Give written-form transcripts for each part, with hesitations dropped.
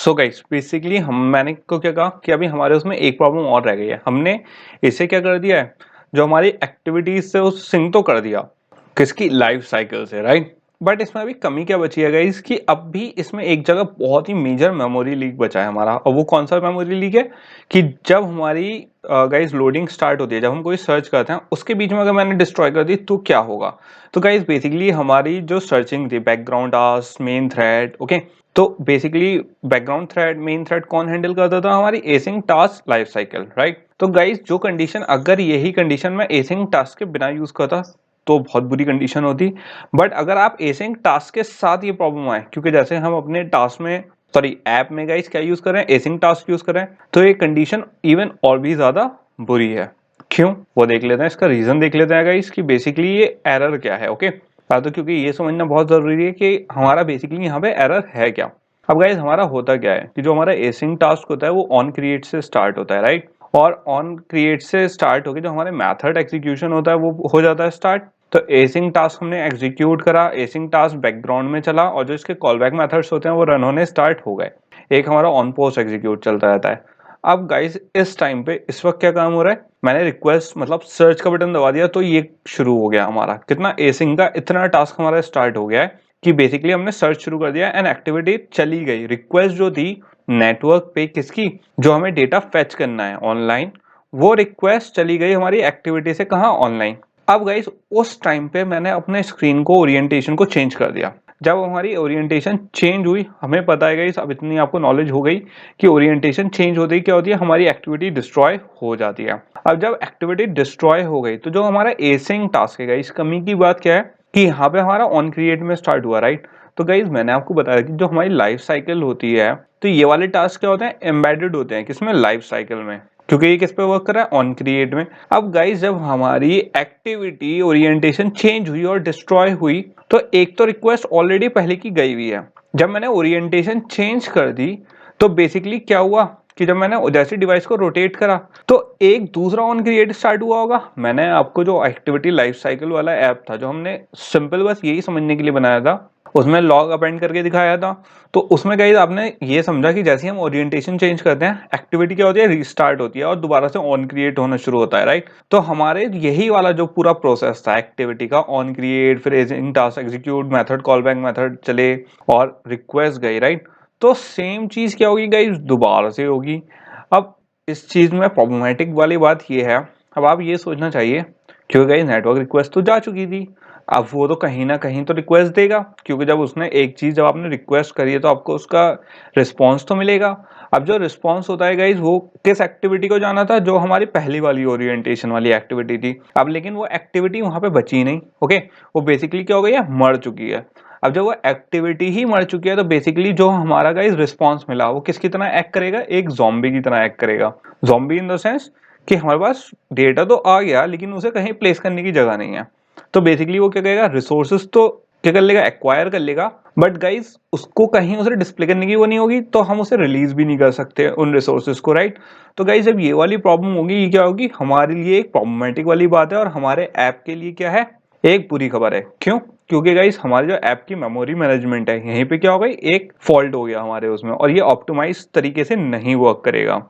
So guys basically मैंने को क्या कहा कि अभी हमारे उसमें एक प्रॉब्लम और रह गई है। हमने इसे क्या कर दिया है, जो हमारी एक्टिविटीज से उस सिंक तो कर दिया किसकी लाइफ साइकिल से, राइट। बट इसमें अभी कमी क्या बची है गाइस कि अब भी इसमें एक जगह बहुत ही मेजर मेमोरी लीक बचा है हमारा। और वो कौन सा मेमोरी लीक है कि जब हमारी गाइस लोडिंग स्टार्ट होती है, जब हम कोई सर्च करते हैं उसके बीच में अगर मैंने डिस्ट्रॉय कर दी तो क्या होगा। तो गाइस बेसिकली हमारी जो सर्चिंग थी, background task, main thread, okay. तो basically background thread, main thread कौन हैंडल करता था, हमारी async task life cycle, right. तो गाइस जो कंडीशन, अगर यही कंडीशन मैं एसिंग टास्क के बिना यूज करता तो बहुत बुरी कंडीशन होती। बट अगर आप एसिंग टास्क के साथ ये प्रॉब्लम आए, क्योंकि जैसे हम अपने टास्क में, सॉरी ऐप में गाइस क्या यूज कर रहे हैं, एसिंग टास्क यूज कर रहे हैं, तो ये कंडीशन इवन और भी ज्यादा बुरी है। क्यों, वो देख लेते हैं, इसका रीजन देख लेते हैं गाइस कि बेसिकली ये एरर क्या है, ओके। तो क्योंकि ये समझना बहुत जरूरी है कि हमारा बेसिकली यहाँ पे एरर है क्या। अब गाइस हमारा होता क्या है कि जो हमारा एसिंग टास्क होता है वो ऑन क्रिएट से स्टार्ट होता है, राइट। और ऑन क्रिएट से स्टार्ट होकर जो हमारे मेथड एग्जीक्यूशन होता है वो हो जाता है स्टार्ट। तो एसिंग टास्क हमने एग्जीक्यूट करा, एसिंग टास्क बैकग्राउंड में चला और जो इसके कॉलबैक मेथड्स होते हैं वो रन होने स्टार्ट हो गए। एक हमारा ऑन पोस्ट एग्जीक्यूट चलता रहता है। अब गाइस इस टाइम पे इस वक्त क्या काम हो रहा है, मैंने रिक्वेस्ट मतलब सर्च का बटन दबा दिया तो ये शुरू हो गया हमारा कितना एसिंग का इतना टास्क हमारा स्टार्ट हो गया है कि बेसिकली हमने सर्च शुरू कर दिया एंड एक्टिविटी चली गई। रिक्वेस्ट जो थी नेटवर्क पे किसकी, जो हमें डेटा फेच करना है ऑनलाइन, वो रिक्वेस्ट चली गई हमारी एक्टिविटी से कहाँ, ऑनलाइन। अब गाइस उस टाइम पे मैंने अपने स्क्रीन को ओरिएंटेशन को चेंज कर दिया। जब हमारी ओरिएंटेशन चेंज हुई, हमें पता है गाइस, अब इतनी आपको नॉलेज हो गई कि ओरिएंटेशन चेंज होती है क्या होती है, हमारी एक्टिविटी डिस्ट्रॉय हो जाती है। अब जब एक्टिविटी डिस्ट्रॉय हो गई तो जो हमारा एसिंग टास्क है गाइस, कमी की बात क्या है कि यहाँ पे हमारा ऑन क्रिएट में स्टार्ट हुआ, राइट। तो गाइस मैंने आपको बताया कि जो हमारी लाइफ साइकिल होती है, तो ये वाले टास्क क्या होते हैं, एम्बेडेड होते हैं किसमें, लाइफ साइकिल में, क्योंकि ये किस पे वर्क कर रहा है, ऑन क्रिएट में। अब गाइस जब हमारी एक्टिविटी ओरिएंटेशन चेंज हुई और डिस्ट्रॉय हुई, तो एक तो रिक्वेस्ट ऑलरेडी पहले की गई हुई है। जब मैंने ओरिएंटेशन चेंज कर दी तो बेसिकली क्या हुआ कि जब मैंने जैसे डिवाइस को रोटेट करा तो एक दूसरा ऑन क्रिएट स्टार्ट हुआ होगा। मैंने आपको जो एक्टिविटी लाइफ साइकिल वाला ऐप था, जो हमने सिंपल बस यही समझने के लिए बनाया था, उसमें लॉग अपेंड करके दिखाया था। तो उसमें गाइस आपने ये समझा कि जैसे हम ओरिएंटेशन चेंज करते हैं, एक्टिविटी क्या होती है, रीस्टार्ट होती है और दोबारा से ऑन क्रिएट होना शुरू होता है, राइट। तो हमारे यही वाला जो पूरा प्रोसेस था एक्टिविटी का, ऑन क्रिएट, फिर async task execute, method callback method चले और रिक्वेस्ट गई, राइट। तो सेम चीज क्या होगी गाइस, दोबारा से होगी। अब इस चीज में प्रॉब्लमेटिक वाली बात ये है, अब आप ये सोचना चाहिए क्योंकि गाइस नेटवर्क रिक्वेस्ट तो जा चुकी थी, अब वो तो कहीं ना कहीं तो रिक्वेस्ट देगा, क्योंकि जब उसने एक चीज जब आपने रिक्वेस्ट करी है तो आपको उसका रिस्पॉन्स तो मिलेगा। अब जो रिस्पॉन्स होता है गाइस वो किस एक्टिविटी को जाना था, जो हमारी पहली वाली ओरिएंटेशन वाली एक्टिविटी थी। अब लेकिन वो एक्टिविटी वहां पे बची नहीं, ओके। वो बेसिकली क्या हो गई है, मर चुकी है। अब जब वो एक्टिविटी ही मर चुकी है तो बेसिकली जो हमारा गाइस रिस्पॉन्स मिला वो किसकी तरह एक्ट करेगा, एक ज़ॉम्बी की तरह एक्ट करेगा। ज़ॉम्बी इन द सेंस कि हमारे पास डेटा तो आ गया लेकिन उसे कहीं प्लेस करने की जगह नहीं है। तो बेसिकली वो क्या करेगा, रिसोर्सेज तो क्या कर लेगा, एक्वायर कर लेगा, बट गाइस उसको कहीं उसे डिस्प्ले करने की वो नहीं होगी, तो हम उसे रिलीज भी नहीं कर सकते उन रिसोर्सेज को, राइट। तो गाइस जब ये वाली प्रॉब्लम होगी, ये क्या होगी, हमारे लिए एक प्रॉब्लमेटिक वाली बात है और हमारे ऐप के लिए क्या है, एक बुरी खबर है। क्यों, क्योंकि गाइस हमारी जो ऐप की मेमोरी मैनेजमेंट है, यहीं पे क्या हो गई, एक फॉल्ट हो गया हमारे उसमें, और ये ऑप्टिमाइज तरीके से नहीं वर्क करेगा।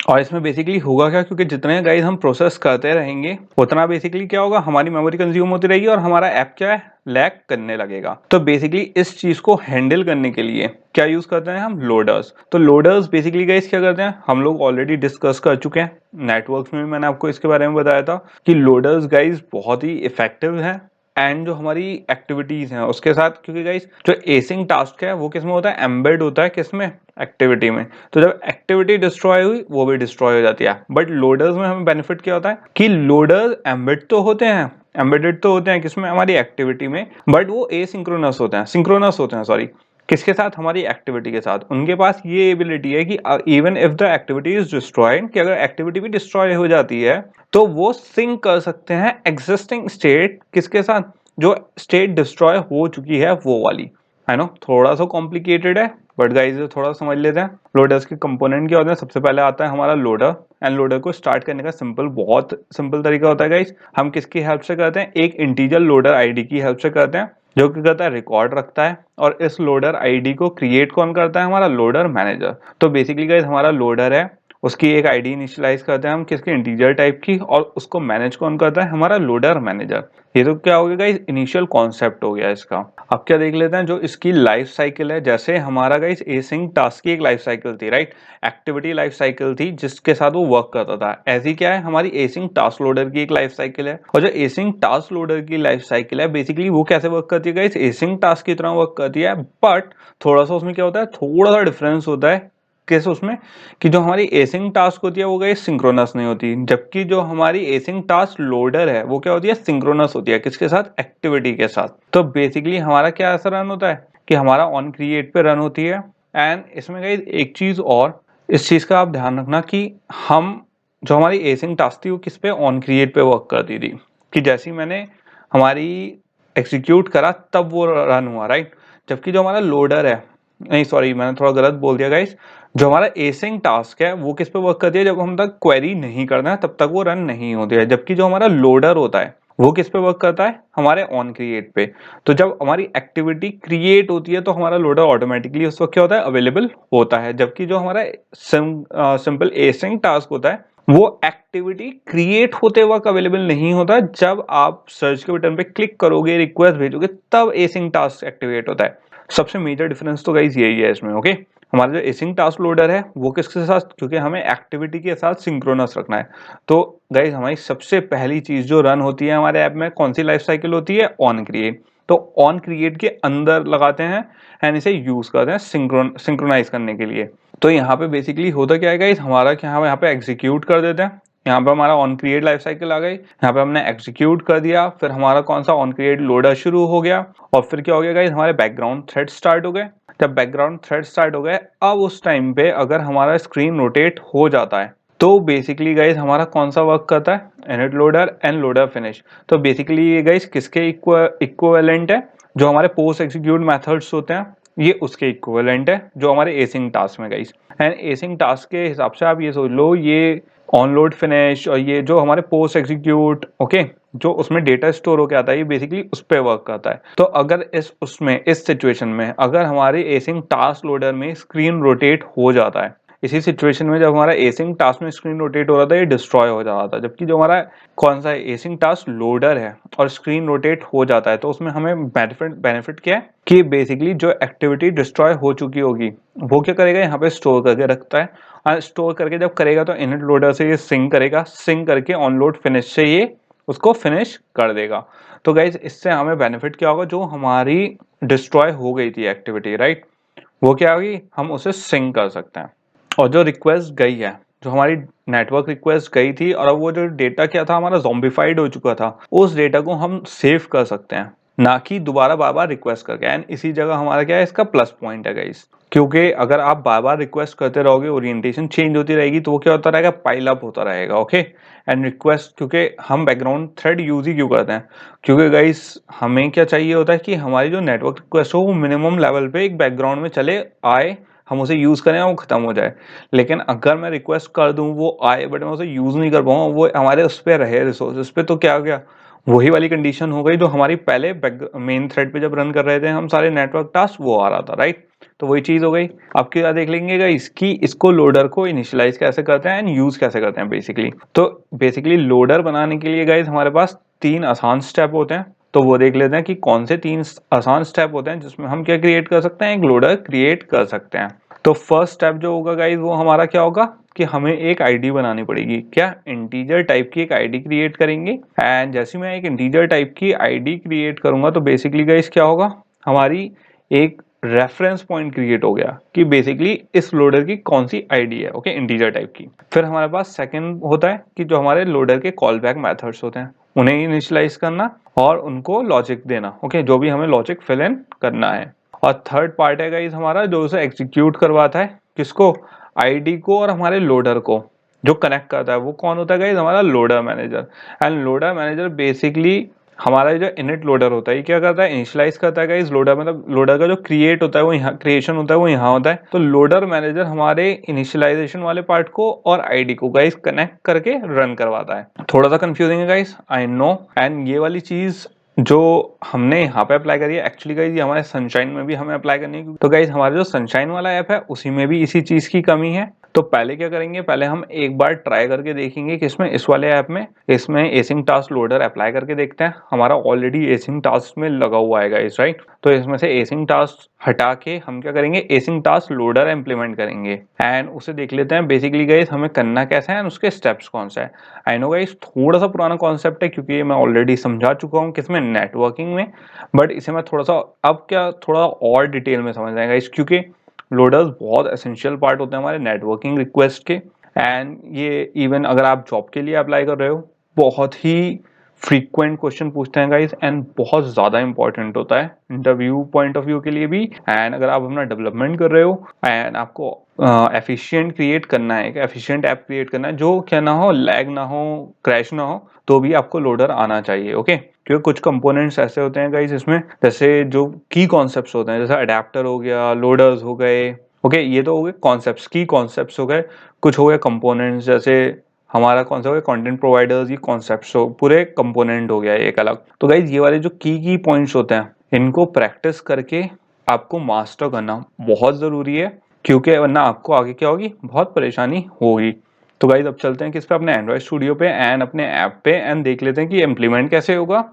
और इसमें बेसिकली होगा क्या, क्योंकि जितने गाइस हम प्रोसेस करते रहेंगे उतना बेसिकली क्या होगा, हमारी मेमोरी कंज्यूम होती रहेगी और हमारा ऐप क्या है, लैग करने लगेगा। तो बेसिकली इस चीज को हैंडल करने के लिए क्या यूज करते हैं हम, लोडर्स। तो लोडर्स बेसिकली गाइस क्या करते हैं, हम लोग ऑलरेडी डिस्कस कर चुके हैं नेटवर्क्स में, मैंने आपको इसके बारे में बताया था कि लोडर्स गाइस बहुत ही इफेक्टिव है एंड जो हमारी एक्टिविटीज हैं उसके साथ, क्योंकि गाइस जो एसिंग टास्क है वो किसमें होता है, एम्बेड होता है किसमें, एक्टिविटी में। तो जब एक्टिविटी डिस्ट्रॉय हुई वो भी डिस्ट्रॉय हो जाती है। बट लोडर्स में हमें बेनिफिट क्या होता है कि लोडर्स एम्बेड तो होते हैं, एम्बेडेड तो होते हैं किसमें, हमारी एक्टिविटी में, बट वो एसिंक्रोनस होते हैं, सिंक्रोनस होते हैं, सॉरी, किसके साथ, हमारी एक्टिविटी के साथ। उनके पास ये एबिलिटी है कि even if the activity is destroyed, कि अगर एक्टिविटी भी डिस्ट्रॉय हो जाती है तो वो सिंक कर सकते हैं एग्जिस्टिंग स्टेट किसके साथ, जो स्टेट डिस्ट्रॉय हो चुकी है वो वाली, है ना। थोड़ा सा कॉम्प्लिकेटेड है बट गाइस थोड़ा समझ लेते हैं। लोडर्स के कंपोनेंट क्या होते हैं, सबसे पहले आता है हमारा लोडर, एंड लोडर को स्टार्ट करने का सिंपल, बहुत सिंपल तरीका होता है गाइस, हम किसकी हेल्प से करते हैं, एक इंटीजर लोडर आईडी की हेल्प से करते हैं। जो कि करता है रिकॉर्ड रखता है, और इस लोडर आईडी को क्रिएट कौन करता है, हमारा लोडर मैनेजर। तो बेसिकली गाइस हमारा लोडर है, उसकी एक आईडी इनिशियलाइज करते हैं हम किसके, इंटीजर टाइप की, और उसको मैनेज कौन करता है, हमारा लोडर मैनेजर। ये तो क्या हो गया गाइस, इनिशियल कॉन्सेप्ट हो गया इसका। अब क्या देख लेते हैं जो इसकी लाइफ साइकिल है। जैसे हमारा गाइस एसिंक टास्क की एक लाइफ साइकिल थी, राइट, एक्टिविटी लाइफ साइकिल थी जिसके साथ वो वर्क करता था। ऐसी क्या है हमारी एसिंक टास्क लोडर की एक लाइफ साइकिल है। और जो एसिंक टास्क लोडर की लाइफ साइकिल है बेसिकली वो कैसे वर्क करती है गाइस, एसिंक टास्क की तरह वर्क करती है, बट थोड़ा सा उसमें क्या होता है, थोड़ा सा डिफरेंस होता है। कैसे उसमें, कि जो हमारी एसिंक टास्क होती है वो गाइस सिंक्रोनस नहीं होती, जबकि जो हमारी एसिंक टास्क लोडर है वो क्या होती है, सिंक्रोनस होती है। किसके साथ, एक्टिविटी के साथ। तो बेसिकली हमारा क्या ऐसा रन होता है कि हमारा ऑन क्रिएट पे रन होती है। एंड इसमें गाइस एक चीज और, इस चीज का आप ध्यान रखना कि हम जो हमारी एसिंक टास्क थी वो किस पे, ऑन क्रिएट पे वर्क करती थी। कि जैसे ही मैंने हमारी एग्जीक्यूट करा तब वो रन हुआ, राइट। जबकि जो हमारा लोडर है, नहीं सॉरी मैंने थोड़ा गलत बोल दिया गाइस, जो हमारा एसिंग टास्क है वो किस पे वर्क करती है, जब हम तक क्वेरी नहीं करना है तब तक वो रन नहीं होती है। जबकि जो हमारा लोडर होता है वो किस पे वर्क करता है, हमारे ऑन क्रिएट पे। तो जब हमारी एक्टिविटी क्रिएट होती है तो हमारा लोडर ऑटोमेटिकली उस वक्त क्या होता है, अवेलेबल होता है। जबकि जो हमारा सिंपल एसिंग टास्क होता है वो एक्टिविटी क्रिएट होते वक्त अवेलेबल नहीं होता, जब आप सर्च के बटन पे क्लिक करोगे, रिक्वेस्ट भेजोगे, तब एसिंग टास्क एक्टिवेट होता है। सबसे मेजर डिफरेंस तो गाइस यही है इसमें, ओके। हमारा जो एसिंग टास्क लोडर है वो किसके साथ, क्योंकि हमें एक्टिविटी के साथ सिंक्रोनस रखना है। तो गाइस हमारी सबसे पहली चीज जो रन होती है हमारे ऐप में, कौन सी लाइफ साइकिल होती है, ऑन क्रिएट। तो ऑन क्रिएट के अंदर लगाते हैं एंड इसे यूज करते हैं सिंक्रोनाइज करने के लिए। तो यहाँ पे बेसिकली होता क्या है गाइस, हमारा क्या, हम यहाँ पे एग्जीक्यूट कर देते हैं। यहाँ पे हमारा ऑन क्रिएट लाइफ साइकिल आ गई, यहाँ पे हमने एग्जीक्यूट कर दिया, फिर हमारा कौन सा ऑन क्रिएट लोडर शुरू हो गया, और फिर क्या हो गया गाइस, हमारे बैकग्राउंड थ्रेड स्टार्ट हो गए। जब बैकग्राउंड थ्रेड स्टार्ट हो गए, अब उस टाइम पे अगर हमारा स्क्रीन रोटेट हो जाता है तो बेसिकली गाइस हमारा कौन सा वर्क करता है, init loader end loader finish. तो बेसिकली ये गाइस किसके इक्विवेलेंट है, जो हमारे पोस्ट एग्जीक्यूट मेथड्स होते हैं ये उसके इक्विवेलेंट है, जो हमारे एसिंग टास्क में गाइस। एंड एसिंग टास्क के हिसाब से आप ये सोच लो, ये ऑन लोड फिनिश और ये जो हमारे पोस्ट एग्जीक्यूट, ओके, जो उसमें डेटा स्टोर होकर आता है ये बेसिकली उस पर वर्क करता है। तो अगर इस सिचुएशन में अगर हमारे एसिंग टास्क लोडर में स्क्रीन रोटेट हो जाता है, इसी सिचुएशन में जब हमारा एसिंग टास्क में स्क्रीन रोटेट हो रहा था ये डिस्ट्रॉय हो जा रहा था। जबकि जो हमारा कौन सा एसिंग टास्क लोडर है और स्क्रीन रोटेट हो जाता है तो उसमें हमें बेनिफिट क्या है कि बेसिकली जो एक्टिविटी डिस्ट्रॉय हो चुकी होगी वो क्या करेगा, यहाँ पे स्टोर करके रखता है। और स्टोर करके जब करेगा तो इनिट लोडर से ये सिंक करेगा, सिंक करके ऑन लोड फिनिश से ये उसको फिनिश कर देगा। तो गाइज इससे हमें बेनिफिट क्या होगा, जो हमारी डिस्ट्रॉय हो गई थी एक्टिविटी, राइट, वो क्या होगी, हम उसे सिंक कर सकते हैं। और जो रिक्वेस्ट गई है, जो हमारी नेटवर्क रिक्वेस्ट गई थी, और अब वो जो डेटा क्या था हमारा ज़ॉम्बिफाइड हो चुका था, उस डेटा को हम सेव कर सकते हैं, ना कि दोबारा बार बार रिक्वेस्ट करके। एंड इसी जगह हमारा क्या है, इसका प्लस पॉइंट है गाइस, क्योंकि अगर आप बार बार रिक्वेस्ट करते रहोगे, ओरिएंटेशन चेंज होती रहेगी, तो वो क्या होता रहेगा, पाइल अप होता रहेगा, ओके। एंड रिक्वेस्ट, क्योंकि हम बैकग्राउंड थ्रेड यूज ही क्यों करते हैं, क्योंकि गाइस हमें क्या चाहिए होता है कि हमारी जो नेटवर्क रिक्वेस्ट हो वो मिनिमम लेवल पे एक बैकग्राउंड में चले आए, हम उसे यूज करें और वो खत्म हो जाए। लेकिन अगर मैं रिक्वेस्ट कर दूं वो आए बट मैं उसे यूज नहीं कर पाऊँ, वो हमारे उस पर रहे रिसोर्सेज पे, तो क्या हो गया, वही वाली कंडीशन हो गई जो हमारी पहले मेन थ्रेड पे जब रन कर रहे थे हम सारे नेटवर्क टास्क, वो आ रहा था, राइट। तो वही चीज हो गई। अब क्या देख लेंगे इसकी, इसको लोडर को इनिशियलाइज कैसे करते हैं एंड यूज कैसे करते हैं बेसिकली। तो बेसिकली लोडर बनाने के लिए गाइस हमारे पास 3 आसान स्टेप होते हैं। तो वो देख लेते हैं कि कौन से 3 आसान स्टेप होते हैं जिसमें हम क्या क्रिएट कर सकते हैं, एक लोडर क्रिएट कर सकते हैं। तो फर्स्ट स्टेप जो होगा गाइस वो हमारा क्या होगा कि हमें एक आईडी बनानी पड़ेगी। क्या, इंटीजर टाइप की एक आईडी क्रिएट करेंगे। एंड जैसे मैं एक इंटीजर टाइप की आईडी क्रिएट करूंगा तो बेसिकली गाइस क्या होगा, हमारी एक रेफरेंस पॉइंट क्रिएट हो गया कि बेसिकली इस लोडर की कौन सी आईडी है, ओके, इंटीजर टाइप की। फिर हमारे पास सेकंड होता है कि जो हमारे लोडर के कॉल बैक मेथड्स होते हैं उन्हें इनिशियलाइज करना और उनको लॉजिक देना, ओके, जो भी हमें लॉजिक फिल इन करना है। और थर्ड पार्ट है गाइस हमारा जो उसे एग्जीक्यूट करवाता है, किसको, आईडी को और हमारे लोडर को जो कनेक्ट करता है, वो कौन होता है गाइस, हमारा loader manager. End loader manager basically हमारा जो इनिट लोडर होता है ये क्या करता है, इनिशियलाइज करता है गाइस लोडर, मतलब लोडर का जो क्रिएट होता है वो यहाँ क्रिएशन होता है वो यहाँ होता है। तो लोडर मैनेजर हमारे इनिशियलाइजेशन वाले पार्ट को और आईडी को गाइस कनेक्ट करके रन करवाता है। थोड़ा सा कंफ्यूजिंग है गाइस, आई नो। एंड ये वाली चीज जो हमने यहाँ पे अप्लाई करी है एक्चुअली गाइज ये हमारे सनशाइन में भी हमें अप्लाई करनी है। तो गाइज हमारा जो सनशाइन वाला ऐप है उसी में भी इसी चीज की कमी है। तो पहले क्या करेंगे, पहले हम एक बार ट्राई करके देखेंगे कि इसमें इस वाले ऐप में इसमें एसिंग टास्क लोडर अप्लाई करके देखते हैं। हमारा ऑलरेडी एसिंग टास्क में लगा हुआ है गाइज, राइट। तो इसमें से एसिंग टास्क हटा के हम क्या करेंगे, एसिंग टास्क लोडर इम्प्लीमेंट करेंगे एंड उसे देख लेते हैं बेसिकली गाइज हमें करना कैसा है एंड उसके स्टेप्स कौन सा है। आई नो गाइज थोड़ा सा पुराना कॉन्सेप्ट है क्योंकि ये मैं ऑलरेडी समझा चुका हूँ किसमें, नेटवर्किंग में, बट इसे मैं थोड़ा सा अब क्या थोड़ा और डिटेल में समझ आएगा इस, क्योंकि लोडर्स बहुत एसेंशियल पार्ट होते हैं हमारे नेटवर्किंग रिक्वेस्ट के। एंड ये इवन अगर आप जॉब के लिए अप्लाई कर रहे हो बहुत ही फ्रीक्वेंट क्वेश्चन पूछते हैं गाइस एंड बहुत ज़्यादा इंपॉर्टेंट होता है इंटरव्यू पॉइंट ऑफ व्यू के लिए भी। एंड अगर आप अपना डेवलपमेंट कर रहे हो एंड आपको एफिशिएंट क्रिएट करना है, एक एफिशिएंट ऐप क्रिएट करना है जो क्या ना हो, लैग ना हो, क्रैश ना हो, तो भी आपको लोडर आना चाहिए, ओके। क्योंकि कुछ कंपोनेंट्स ऐसे होते हैं गाइस इसमें, जैसे जो की कॉन्सेप्ट्स होते हैं जैसे अडेप्टर हो गया, लोडर्स हो गए, ओके। ये तो हो गए कॉन्सेप्ट्स, की कॉन्सेप्ट्स हो गए। कुछ हो गए कंपोनेंट्स, जैसे हमारा कौन सा हो गया कंटेंट प्रोवाइडर्स, ये कॉन्सेप्ट्स हो, पूरे कंपोनेंट हो गया एक अलग। तो गाइज ये वाले जो की पॉइंट्स होते हैं इनको प्रैक्टिस करके आपको मास्टर करना बहुत ज़रूरी है, क्योंकि वरना आपको आगे क्या होगी, बहुत परेशानी होगी। तो गाइज अब चलते हैं किस पे, अपने एंड्रॉइड स्टूडियो पे एंड अपने ऐप पे एंड देख लेते हैं कि इम्प्लीमेंट कैसे होगा।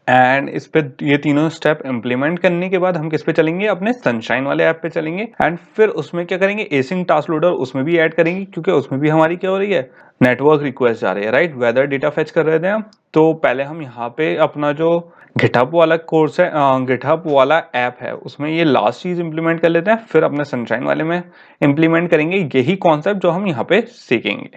एंड इस पे ये तीनों स्टेप इम्प्लीमेंट करने के बाद हम किस पे चलेंगे, अपने सनशाइन वाले ऐप पे चलेंगे एंड फिर उसमें क्या करेंगे, एसिंग टास्क लोडर उसमें भी ऐड करेंगे, क्योंकि उसमें भी हमारी क्या हो रही है, नेटवर्क रिक्वेस्ट आ रही है, राइट। वेदर डेटा फेच कर रहे थे हम। तो पहले हम यहाँ पे अपना जो गिटहब वाला कोर्स है, गिटहब वाला ऐप है, उसमें ये लास्ट चीज इंप्लीमेंट कर लेते हैं, फिर अपने सनशाइन वाले में इंप्लीमेंट करेंगे यही कॉन्सेप्ट जो हम यहाँ पे सीखेंगे।